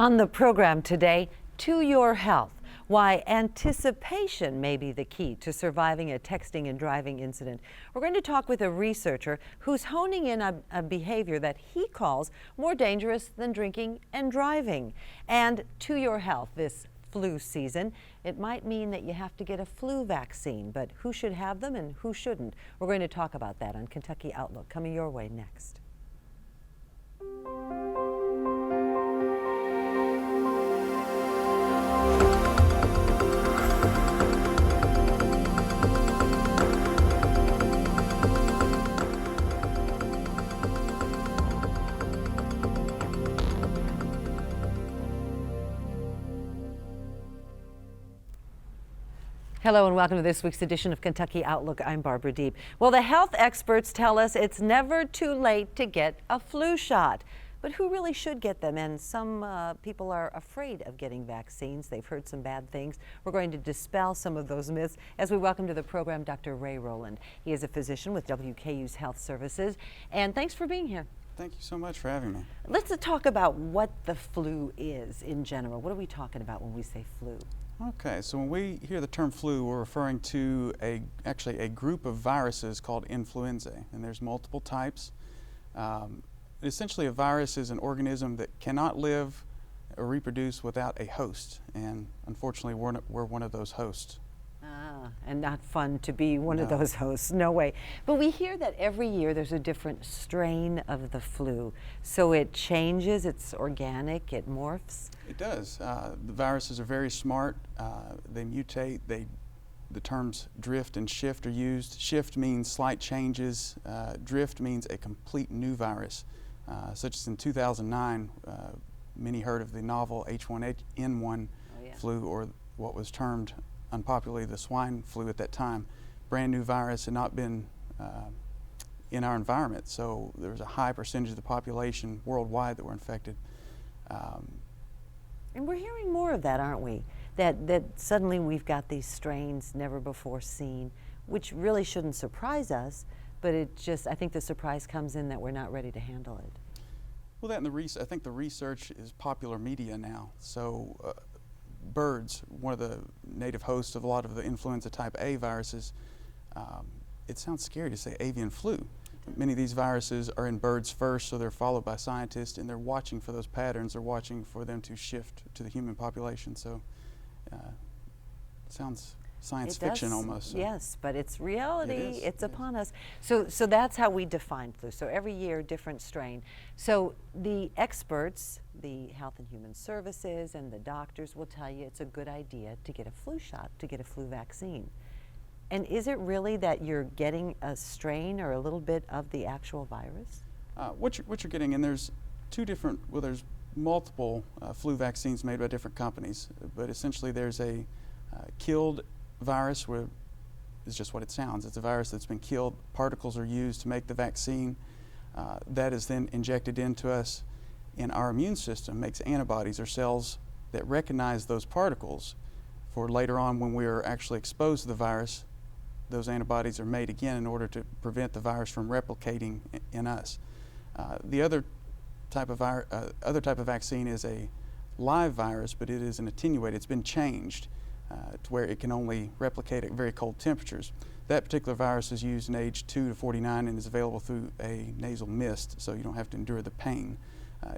On the program today, To Your Health, why anticipation may be the key to surviving a texting and driving incident. We're going to talk with a researcher who's honing in on a behavior that he calls more dangerous than drinking and driving. And to your health, this flu season, it might mean that you have to get a flu vaccine, but who should have them and who shouldn't? We're going to talk about that on Kentucky Outlook, coming your way next. Hello and welcome to this week's edition of Kentucky Outlook. I'm Barbara Deep. Well, the health experts tell us it's never too late to get a flu shot. But who really should get them? And some people are afraid of getting vaccines. They've heard some bad things. We're going to dispel some of those myths as we welcome to the program Dr. Rowland. He is a physician with WKU's Health Services. And thanks for being here. Thank you so much for having me. Let's talk about what the flu is in general. What are we talking about when we say flu? Okay, so when we hear the term flu, we're referring to actually a group of viruses called influenzae, and there's multiple types. Essentially, a virus is an organism that cannot live or reproduce without a host, and unfortunately, we're one of those hosts. And not fun to be one of those hosts, no way. But we hear that every year there's a different strain of the flu. So it changes, it's organic, it morphs? It does. The viruses are very smart. They mutate. The terms drift and shift are used. Shift means slight changes. Drift means a complete new virus. Such as in 2009, many heard of the novel H1N1 flu, or what was termed unpopularly the swine flu at that time. Brand new virus had not been in our environment, so there was a high percentage of the population worldwide that were infected. And we're hearing more of that, aren't we? That suddenly we've got these strains never before seen, which really shouldn't surprise us, but it just, I think the surprise comes in that we're not ready to handle it. Well, that and I think the research is popular media now. So birds, one of the native hosts of a lot of the influenza type A viruses, it sounds scary to say avian flu. Many of these viruses are in birds first, so they're followed by scientists, and they're watching for those patterns. They're watching for them to shift to the human population. So it sounds science fiction almost. So. Yes, but it's reality. It's upon us. So that's how we define flu. So every year, different strain. So the experts, the Health and Human Services and the doctors will tell you it's a good idea to get a flu shot, to get a flu vaccine. And is it really that you're getting a strain or a little bit of the actual virus? What you're getting, and there's there's multiple flu vaccines made by different companies, but essentially there's a killed virus, where it's just what it sounds. It's a virus that's been killed. Particles are used to make the vaccine. That is then injected into us, and our immune system makes antibodies or cells that recognize those particles for later on when we are actually exposed to the virus. Those antibodies are made again in order to prevent the virus from replicating in us. The other type of vaccine is a live virus, but it is an attenuated. It's been changed to where it can only replicate at very cold temperatures. That particular virus is used in age 2 to 49 and is available through a nasal mist, so you don't have to endure the pain.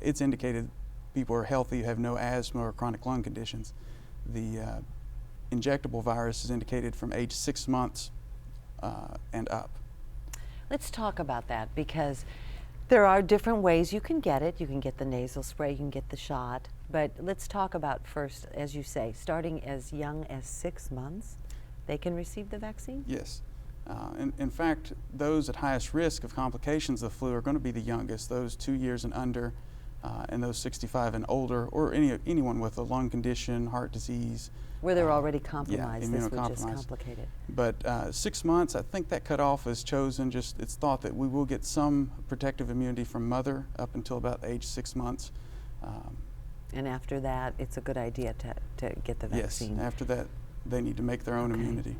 It's indicated people are healthy, have no asthma or chronic lung conditions. The injectable virus is indicated from age 6 months and up. Let's talk about that, because there are different ways you can get it. You can get the nasal spray, you can get the shot. But let's talk about first, as you say, starting as young as 6 months, they can receive the vaccine? Yes. In fact, those at highest risk of complications of the flu are going to be the youngest, those 2 years and under, and those 65 and older, or anyone with a lung condition, heart disease. Where they're already compromised, yeah, this would just complicate it. But 6 months, I think that cutoff is chosen, it's thought that we will get some protective immunity from mother up until about age 6 months. And after that, it's a good idea to get the vaccine. Yes, after that, they need to make their own immunity.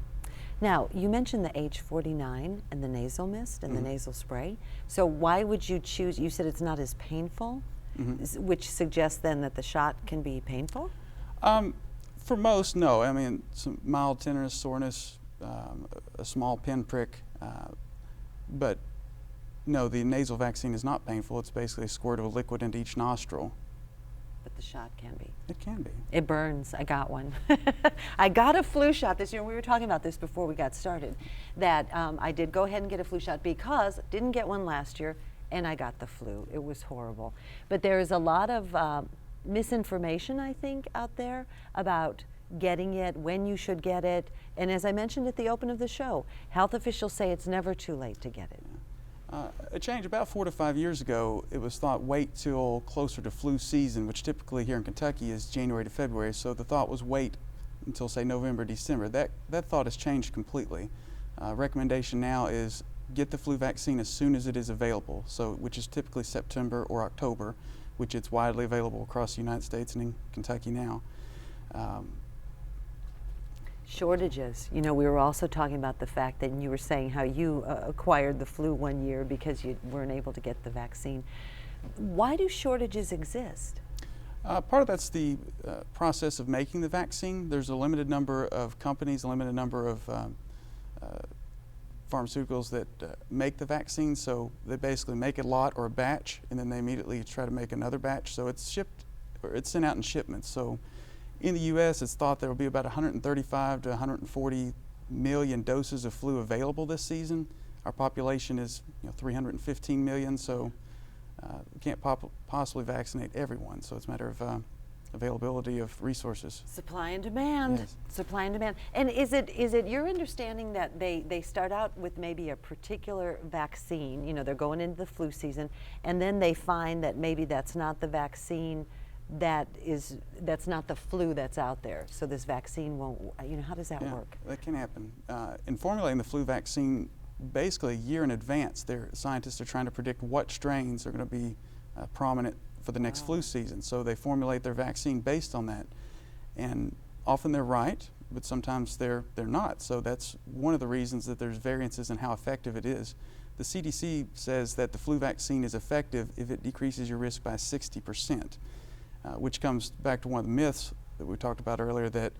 Now, you mentioned the age 49 and the nasal mist and the nasal spray. So why would you choose, you said it's not as painful? which suggests then that the shot can be painful? For most, no. I mean, some mild tenderness, soreness, a small pinprick, but no, the nasal vaccine is not painful. It's basically a squirt of a liquid into each nostril. But the shot can be. It can be. It burns. I got one. I got a flu shot this year. We were talking about this before we got started, that I did go ahead and get a flu shot because didn't get one last year, and I got the flu. It was horrible. But there is a lot of misinformation, I think, out there about getting it, when you should get it. And as I mentioned at the open of the show, health officials say it's never too late to get it. A change about 4 to 5 years ago, it was thought wait till closer to flu season, which typically here in Kentucky is January to February. So the thought was wait until, say, November, December. That thought has changed completely. Recommendation now is get the flu vaccine as soon as it is available, so which is typically September or October, which it's widely available across the United States and in Kentucky now. Shortages. You know, we were also talking about the fact that you were saying how you acquired the flu one year because you weren't able to get the vaccine. Why do shortages exist? Part of that's the process of making the vaccine. There's a limited number of companies, a limited number of pharmaceuticals that make the vaccine, so they basically make a lot or a batch, and then they immediately try to make another batch. So it's shipped, or it's sent out in shipments. So in the U.S., it's thought there will be about 135 to 140 million doses of flu available this season. Our population is 315 million, so we can't possibly vaccinate everyone. So it's a matter of availability of resources. Supply and demand. Yes. Supply and demand. And is it your understanding that they start out with maybe a particular vaccine, they're going into the flu season, and then they find that maybe that's not the vaccine that's not the flu that's out there, so this vaccine won't, how does that work? That can happen. In formulating the flu vaccine, basically a year in advance, scientists are trying to predict what strains are going to be prominent for the next flu season. So they formulate their vaccine based on that. And often they're right, but sometimes they're not. So that's one of the reasons that there's variances in how effective it is. The CDC says that the flu vaccine is effective if it decreases your risk by 60%. Which comes back to one of the myths that we talked about earlier, that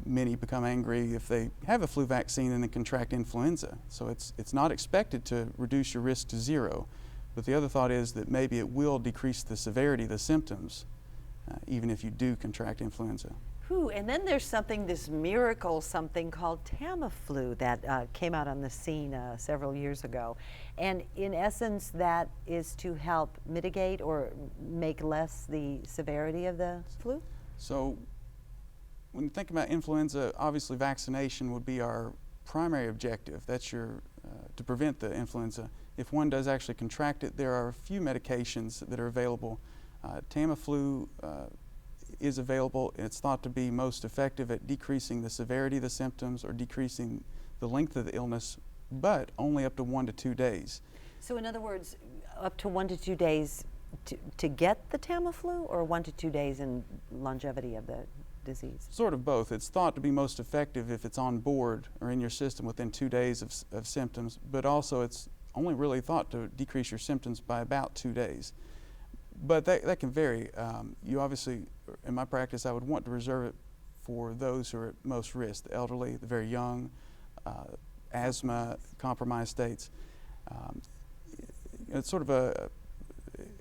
many become angry if they have a flu vaccine and then contract influenza. So it's not expected to reduce your risk to zero. But the other thought is that maybe it will decrease the severity of the symptoms, even if you do contract influenza. And then there's this miracle something called Tamiflu that came out on the scene several years ago. And in essence, that is to help mitigate or make less the severity of the flu? So when you think about influenza, obviously vaccination would be our primary objective. That's to prevent the influenza. If one does actually contract it, there are a few medications that are available. Tamiflu is available. It's thought to be most effective at decreasing the severity of the symptoms or decreasing the length of the illness, but only up to 1 to 2 days. So in other words, up to 1 to 2 days to get the Tamiflu, or 1 to 2 days in longevity of the disease? Sort of both. It's thought to be most effective if it's on board or in your system within 2 days of symptoms, but also it's only really thought to decrease your symptoms by about 2 days. But that can vary. You obviously, in my practice, I would want to reserve it for those who are at most risk, the elderly, the very young, asthma, compromised states. It's sort of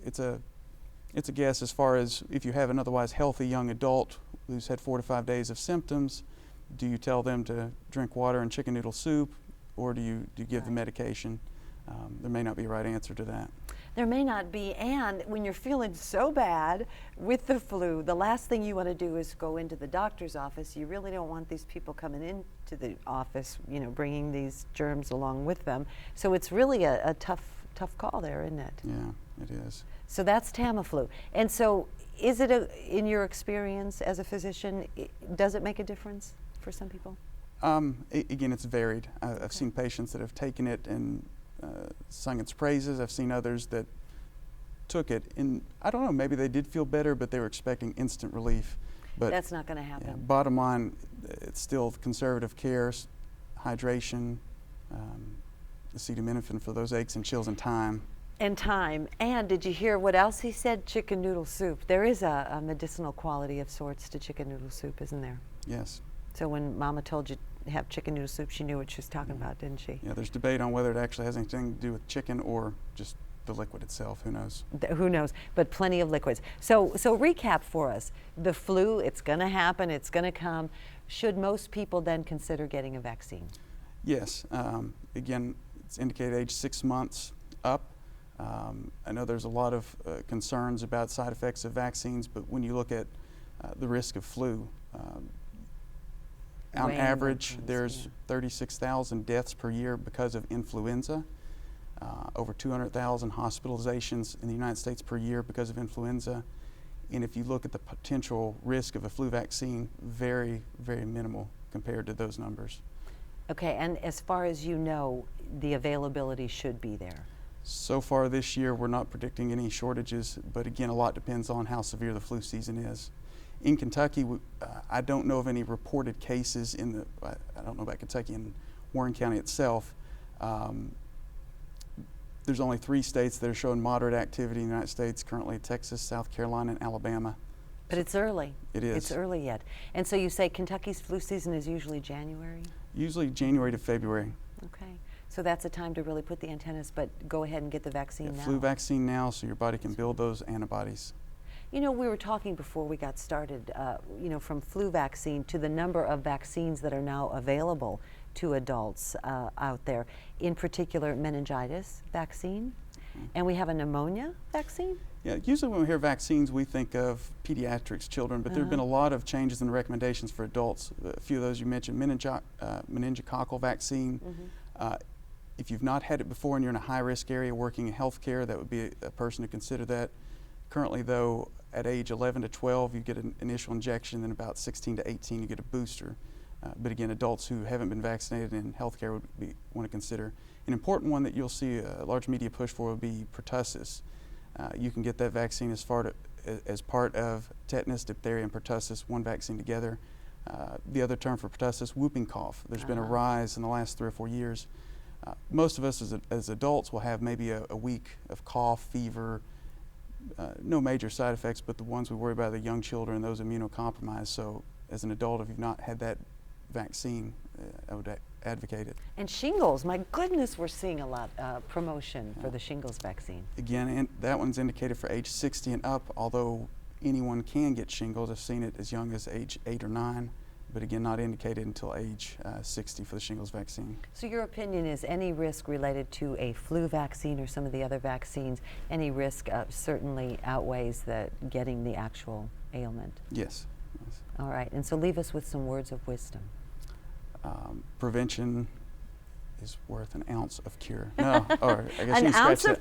it's a guess as far as if you have an otherwise healthy young adult who's had 4 to 5 days of symptoms, do you tell them to drink water and chicken noodle soup, or do you give the medication? There may not be a right answer to that. There may not be, and when you're feeling so bad with the flu, the last thing you want to do is go into the doctor's office. You really don't want these people coming into the office, bringing these germs along with them. So it's really a tough call there, isn't it? Yeah, it is. So that's Tamiflu. And so is it, in your experience as a physician, does it make a difference for some people? Again, it's varied. I've seen patients that have taken it and sung its praises. I've seen others that took it, and I don't know, maybe they did feel better, but they were expecting instant relief. But that's not going to happen. Yeah, bottom line, it's still conservative care, hydration, acetaminophen for those aches and chills and time. And time. And did you hear what else he said? Chicken noodle soup. There is a medicinal quality of sorts to chicken noodle soup, isn't there? Yes. So when Mama told you to have chicken noodle soup, she knew what she was talking about, didn't she? Yeah, there's debate on whether it actually has anything to do with chicken or just the liquid itself. Who knows? Who knows? But plenty of liquids. So recap for us. The flu, it's going to happen. It's going to come. Should most people then consider getting a vaccine? Yes. Again, it's indicated age 6 months up. I know there's a lot of concerns about side effects of vaccines, but when you look at the risk of flu, on average, there's 36,000 deaths per year because of influenza, over 200,000 hospitalizations in the United States per year because of influenza. And if you look at the potential risk of a flu vaccine, very, very minimal compared to those numbers. Okay, and as far as you know, the availability should be there. So far this year, we're not predicting any shortages, but again, a lot depends on how severe the flu season is. In Kentucky, I don't know of any reported cases in the, I don't know about Kentucky and Warren County itself. There's only 3 states that are showing moderate activity in the United States currently: Texas, South Carolina, and Alabama. But it's early. It is. It's early yet. And so you say Kentucky's flu season is usually January? Usually January to February. Okay. So that's a time to really put the antennas, but go ahead and get the vaccine now. Flu vaccine now, so your body can build those antibodies. You know, we were talking before we got started, you know, from flu vaccine to the number of vaccines that are now available to adults out there, in particular meningitis vaccine, and we have a pneumonia vaccine? Yeah, usually when we hear vaccines, we think of pediatrics, children, but there have been a lot of changes in the recommendations for adults. A few of those you mentioned: meningococcal vaccine. If you've not had it before and you're in a high-risk area working in healthcare, that would be a person to consider that. Currently, though, at age 11 to 12, you get an initial injection, then about 16 to 18, you get a booster. But again, adults who haven't been vaccinated in healthcare would want to consider. An important one that you'll see a large media push for would be Pertussis. You can get that vaccine as part of tetanus, diphtheria, and pertussis, one vaccine together. The other term for pertussis, whooping cough. There's been a rise in the last 3 or 4 years. Most of us as adults will have maybe a week of cough, fever, no major side effects, but the ones we worry about are the young children, those immunocompromised. So as an adult, if you've not had that vaccine, I would advocate it. And shingles, my goodness, we're seeing a lot promotion for the shingles vaccine. Again, and that one's indicated for age 60 and up, although anyone can get shingles. I've seen it as young as age 8 or 9. But again, not indicated until age 60 for the shingles vaccine. So your opinion is any risk related to a flu vaccine or some of the other vaccines, any risk certainly outweighs getting the actual ailment? Yes. All right, and so leave us with some words of wisdom. Prevention is worth an ounce of cure. No, or I guess An ounce of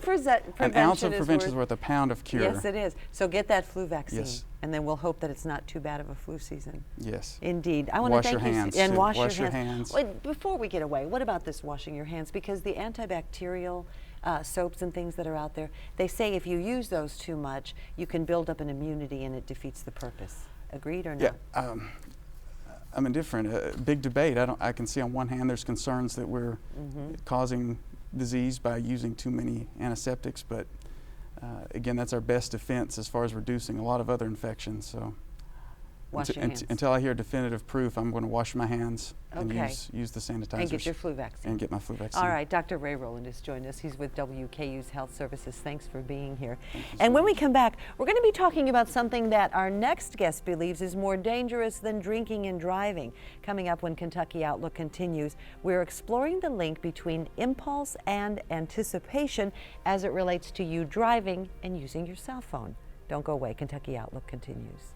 prevention is worth a pound of cure. Yes, it is. So get that flu vaccine, yes. And then we'll hope that it's not too bad of a flu season. Yes. Indeed. I want to thank you. Hands, and wash your hands. Wait, before we get away, what about this washing your hands? Because the antibacterial soaps and things that are out there, they say if you use those too much, you can build up an immunity and it defeats the purpose. Agreed or not? Yeah. I'm indifferent. Big debate. I can see on one hand there's concerns that we're causing disease by using too many antiseptics, but again, that's our best defense as far as reducing a lot of other infections. So wash your hands. Until I hear definitive proof, I'm going to wash my hands and use the sanitizers. And get your flu vaccine. And get my flu vaccine. All right, Dr. Ray Rowland has joined us. He's with WKU's Health Services. Thanks for being here. And when we come back, we're going to be talking about something that our next guest believes is more dangerous than drinking and driving. Coming up when Kentucky Outlook continues, we're exploring the link between impulse and anticipation as it relates to you driving and using your cell phone. Don't go away. Kentucky Outlook continues.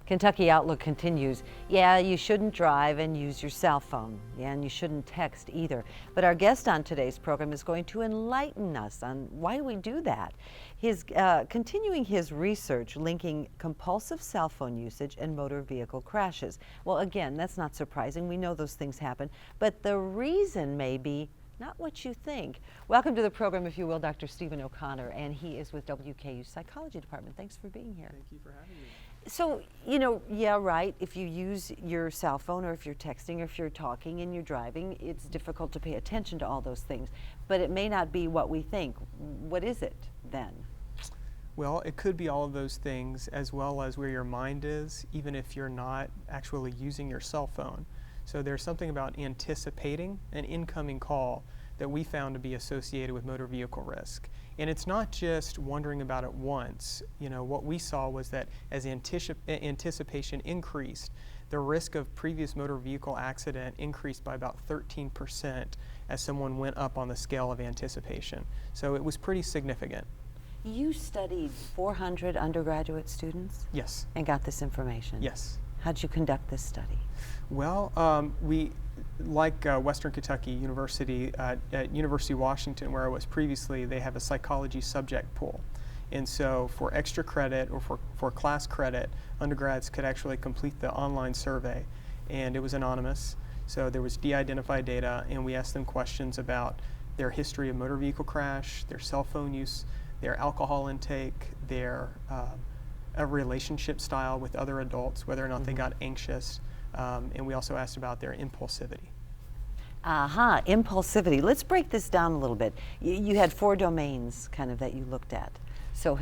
Kentucky Outlook continues. Yeah, you shouldn't drive and use your cell phone. Yeah, and you shouldn't text either. But our guest on today's program is going to enlighten us on why we do that. He's continuing his research linking compulsive cell phone usage and motor vehicle crashes. Well, again, that's not surprising. We know those things happen. But the reason may be not what you think. Welcome to the program, if you will, Dr. Stephen O'Connor, and he is with WKU's Psychology Department. Thanks for being here. Thank you for having me. So, yeah, right. If you use your cell phone or if you're texting or if you're talking and you're driving, it's difficult to pay attention to all those things. But it may not be what we think. What is it then? Well, it could be all of those things as well as where your mind is, even if you're not actually using your cell phone. So there's something about anticipating an incoming call that we found to be associated with motor vehicle risk. And it's not just wondering about it once. What we saw was that as anticipation increased, the risk of previous motor vehicle accident increased by about 13% as someone went up on the scale of anticipation. So it was pretty significant. You studied 400 undergraduate students? Yes. And got this information? Yes. How'd you conduct this study? Well, we, like Western Kentucky University, at University of Washington, where I was previously, they have a psychology subject pool. And so for extra credit or for class credit, undergrads could actually complete the online survey. And it was anonymous. So there was de-identified data, and we asked them questions about their history of motor vehicle crash, their cell phone use, their alcohol intake, their a relationship style with other adults, whether or not they got anxious, and we also asked about their impulsivity. Impulsivity. Let's break this down a little bit. You had 4 domains kind of that you looked at. So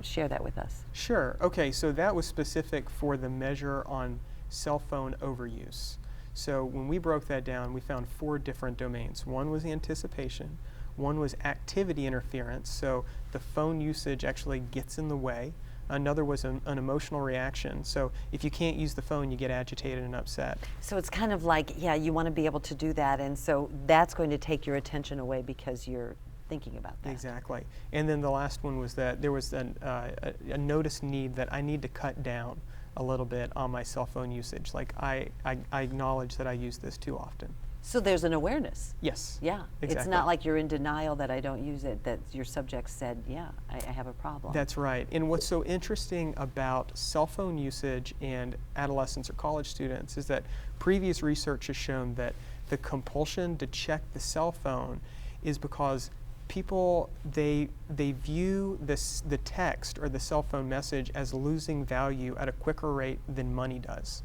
share that with us. Sure. Okay, so that was specific for the measure on cell phone overuse. So when we broke that down, we found 4 different domains. One was anticipation. One was activity interference, so the phone usage actually gets in the way. Another was an emotional reaction. So if you can't use the phone, you get agitated and upset. So it's kind of like, yeah, you want to be able to do that, and so that's going to take your attention away because you're thinking about that. Exactly. And then the last one was that there was a noticed need that I need to cut down a little bit on my cell phone usage. Like I acknowledge that I use this too often. So there's an awareness. Yes. Yeah. Exactly. It's not like you're in denial that I don't use it, that your subject said, yeah, I have a problem. That's right. And what's so interesting about cell phone usage and adolescents or college students is that previous research has shown that the compulsion to check the cell phone is because people, they view the text or the cell phone message as losing value at a quicker rate than money does.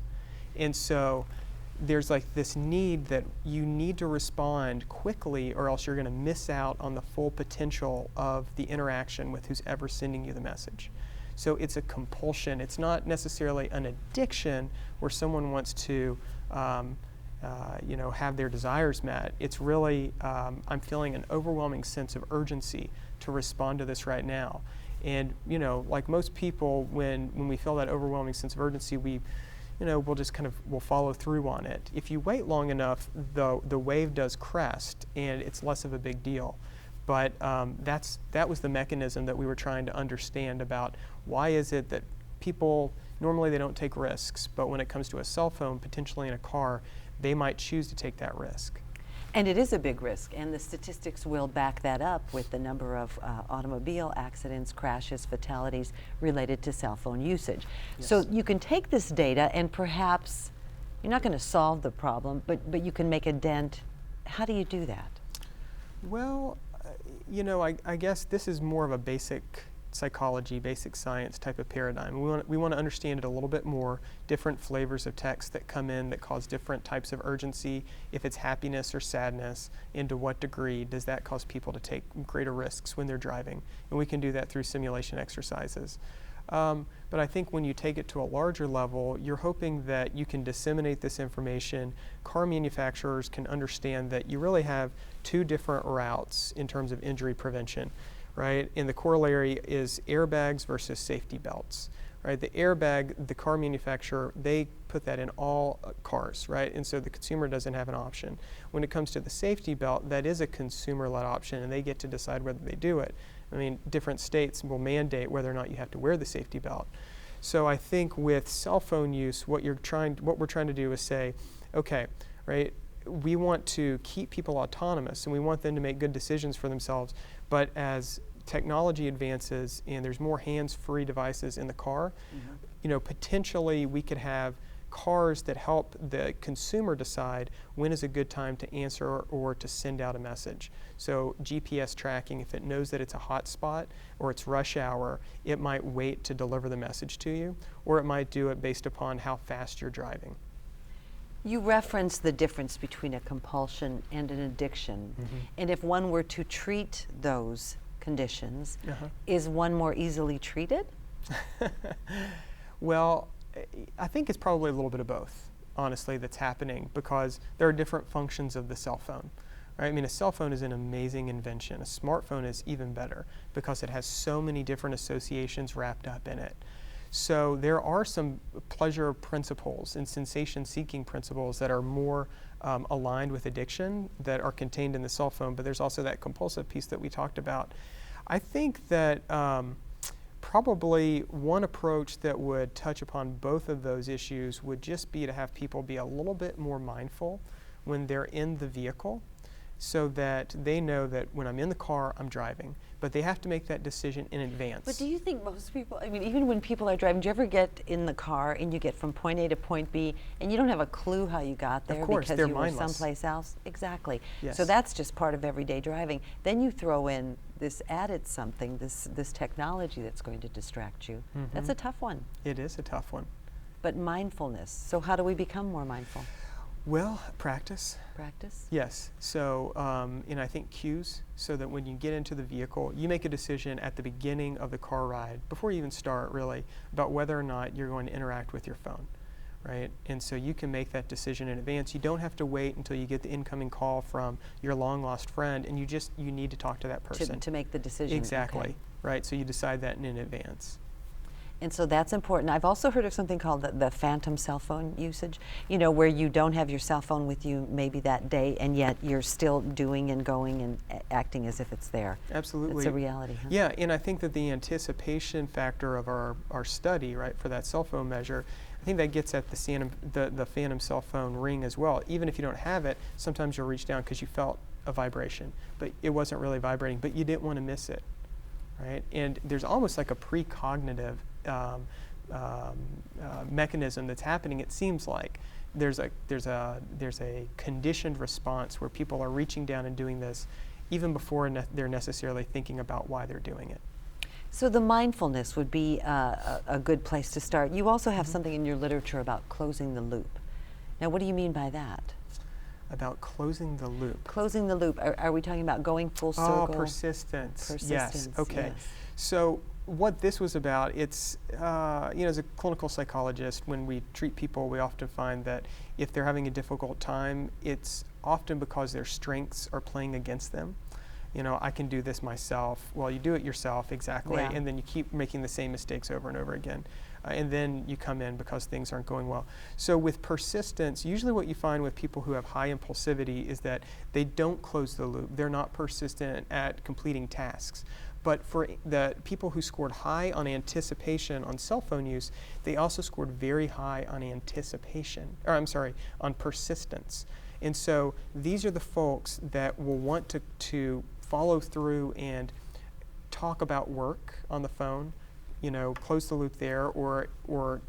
And so there's like this need that you need to respond quickly or else you're going to miss out on the full potential of the interaction with who's ever sending you the message. So it's a compulsion. It's not necessarily an addiction where someone wants to have their desires met. It's really, I'm feeling an overwhelming sense of urgency to respond to this right now. And, like most people, when we feel that overwhelming sense of urgency, we'll just we'll follow through on it. If you wait long enough, the wave does crest, and it's less of a big deal. But that was the mechanism that we were trying to understand about why is it that people, normally they don't take risks, but when it comes to a cell phone, potentially in a car, they might choose to take that risk. And it is a big risk, and the statistics will back that up with the number of automobile accidents, crashes, fatalities related to cell phone usage. Yes. So you can take this data and perhaps, you're not going to solve the problem, but you can make a dent. How do you do that? Well, I guess this is more of a basic psychology, basic science type of paradigm. We want to understand it a little bit more, different flavors of text that come in that cause different types of urgency, if it's happiness or sadness, and to what degree does that cause people to take greater risks when they're driving. And we can do that through simulation exercises. But I think when you take it to a larger level, you're hoping that you can disseminate this information. Car manufacturers can understand that you really have 2 different routes in terms of injury prevention. Right? And the corollary is airbags versus safety belts. Right? The airbag, the car manufacturer, they put that in all cars, right? And so the consumer doesn't have an option. When it comes to the safety belt, that is a consumer-led option, and they get to decide whether they do it. I mean, different states will mandate whether or not you have to wear the safety belt. So I think with cell phone use, what we're trying to do is say, okay, right? We want to keep people autonomous, and we want them to make good decisions for themselves. But as technology advances and there's more hands-free devices in the car, potentially we could have cars that help the consumer decide when is a good time to answer or to send out a message. So GPS tracking, if it knows that it's a hot spot or it's rush hour, it might wait to deliver the message to you, or it might do it based upon how fast you're driving. You referenced the difference between a compulsion and an addiction. And if one were to treat those conditions, is one more easily treated? Well, I think it's probably a little bit of both, honestly, that's happening, because there are different functions of the cell phone. Right? I mean, a cell phone is an amazing invention. A smartphone is even better because it has so many different associations wrapped up in it. So there are some pleasure principles and sensation-seeking principles that are more aligned with addiction that are contained in the cell phone, but there's also that compulsive piece that we talked about. I think that probably one approach that would touch upon both of those issues would just be to have people be a little bit more mindful when they're in the vehicle, so that they know that when I'm in the car, I'm driving. But they have to make that decision in advance. But do you think most people, I mean, even when people are driving, do you ever get in the car and you get from point A to point B and you don't have a clue how you got there course, because they're you mindless. were someplace else? Exactly. Yes. So that's just part of everyday driving. Then you throw in this added something, this technology that's going to distract you. That's a tough one. It is a tough one. But mindfulness. So how do we become more mindful? Well, practice. Practice? Yes. So, and I think cues, so that when you get into the vehicle, you make a decision at the beginning of the car ride, before you even start really, about whether or not you're going to interact with your phone, right? And so you can make that decision in advance. You don't have to wait until you get the incoming call from your long-lost friend, and you need to talk to that person. To make the decision. Exactly, Okay. right? So you decide that in advance. And so that's important. I've also heard of something called the phantom cell phone usage, you know, where you don't have your cell phone with you maybe that day, and yet you're still doing and going and acting as if it's there. Absolutely. It's a reality, huh? Yeah, and I think that the anticipation factor of our study, right, for that cell phone measure, I think that gets at the phantom cell phone ring as well. Even if you don't have it, sometimes you'll reach down because you felt a vibration, but it wasn't really vibrating, but you didn't want to miss it, right? And there's almost like a precognitive mechanism that's happening. It seems like there's a conditioned response where people are reaching down and doing this even before they're necessarily thinking about why they're doing it. So the mindfulness would be a good place to start. You also have something in your literature about closing the loop. Now, what do you mean by that? About closing the loop. Closing the loop. Are we talking about going full circle? Oh, persistence. Persistence. Yes. Okay. Yes. So what this was about, it's, as a clinical psychologist, when we treat people, we often find that if they're having a difficult time, it's often because their strengths are playing against them. You know, I can do this myself. Well, you do it yourself, exactly, Yeah. and then you keep making the same mistakes over and over again. And then you come in because things aren't going well. So with persistence, usually what you find with people who have high impulsivity is that they don't close the loop. They're not persistent at completing tasks. But for the people who scored high on anticipation on cell phone use, they also scored very high on on persistence. And so these are the folks that will want to follow through and talk about work on the phone, you know, close the loop there, or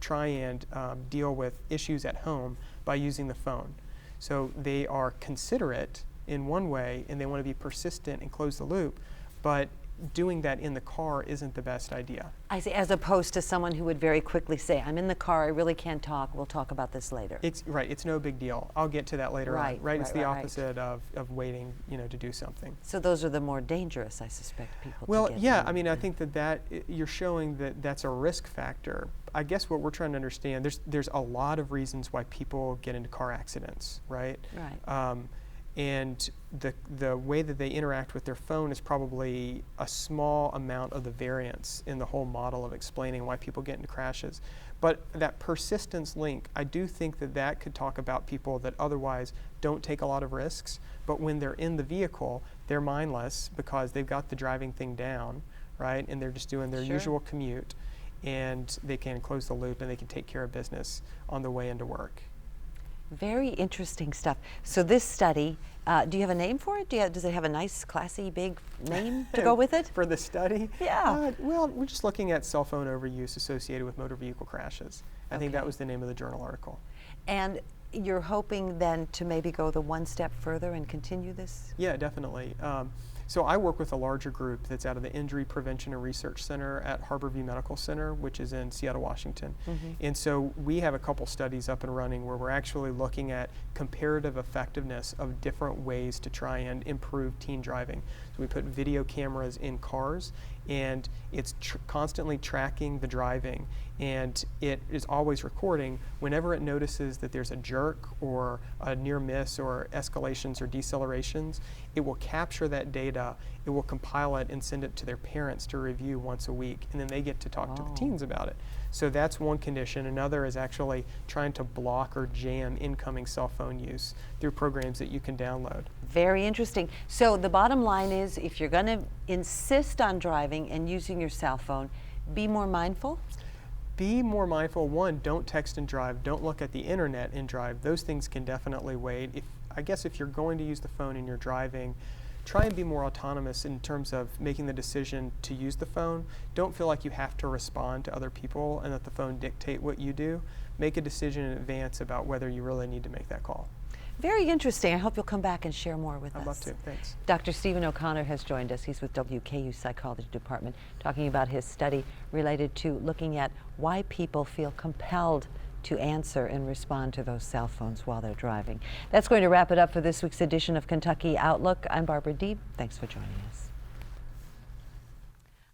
try and deal with issues at home by using the phone. So they are considerate in one way, and they want to be persistent and close the loop, but doing that in the car isn't the best idea. I see, as opposed to someone who would very quickly say, I'm in the car, I really can't talk, we'll talk about this later. It's right, it's no big deal. I'll get to that later on. Right, It's the right. opposite of waiting, to do something. So those are the more dangerous, I suspect, people Well, to get yeah, in. I mean, I think that you're showing that that's a risk factor. I guess what we're trying to understand, there's a lot of reasons why people get into car accidents, right? Right. And the way that they interact with their phone is probably a small amount of the variance in the whole model of explaining why people get into crashes. But that persistence link, I do think that could talk about people that otherwise don't take a lot of risks, but when they're in the vehicle, they're mindless because they've got the driving thing down, right? And they're just doing their Sure. usual commute, and they can close the loop and they can take care of business on the way into work. Very interesting stuff. So this study, do you have a name for it? Does it have a nice, classy, big name to go with it? For the study? Yeah. Well, we're just looking at cell phone overuse associated with motor vehicle crashes. I think that Okay. was the name of the journal article. And you're hoping then to maybe go the one step further and continue this? Yeah, definitely. So I work with a larger group that's out of the Injury Prevention and Research Center at Harborview Medical Center, which is in Seattle, Washington. And so we have a couple studies up and running where we're actually looking at comparative effectiveness of different ways to try and improve teen driving. So we put video cameras in cars, and it's constantly tracking the driving, and it is always recording. Whenever it notices that there's a jerk or a near miss or escalations or decelerations, it will capture that data, it will compile it and send it to their parents to review once a week, and then they get to talk to the teens about it. So that's one condition. Another is actually trying to block or jam incoming cell phone use through programs that you can download. Very interesting. So the bottom line is, if you're going to insist on driving and using your cell phone, be more mindful? Be more mindful. One, don't text and drive. Don't look at the internet and drive. Those things can definitely wait. I guess if you're going to use the phone and you're driving, try and be more autonomous in terms of making the decision to use the phone. Don't feel like you have to respond to other people and let the phone dictate what you do. Make a decision in advance about whether you really need to make that call. Very interesting. I hope you'll come back and share more with us. I'd love to. Thanks. Dr. Stephen O'Connor has joined us. He's with WKU Psychology Department, talking about his study related to looking at why people feel compelled to answer and respond to those cell phones while they're driving. That's going to wrap it up for this week's edition of Kentucky Outlook. I'm Barbara Deeb. Thanks for joining us.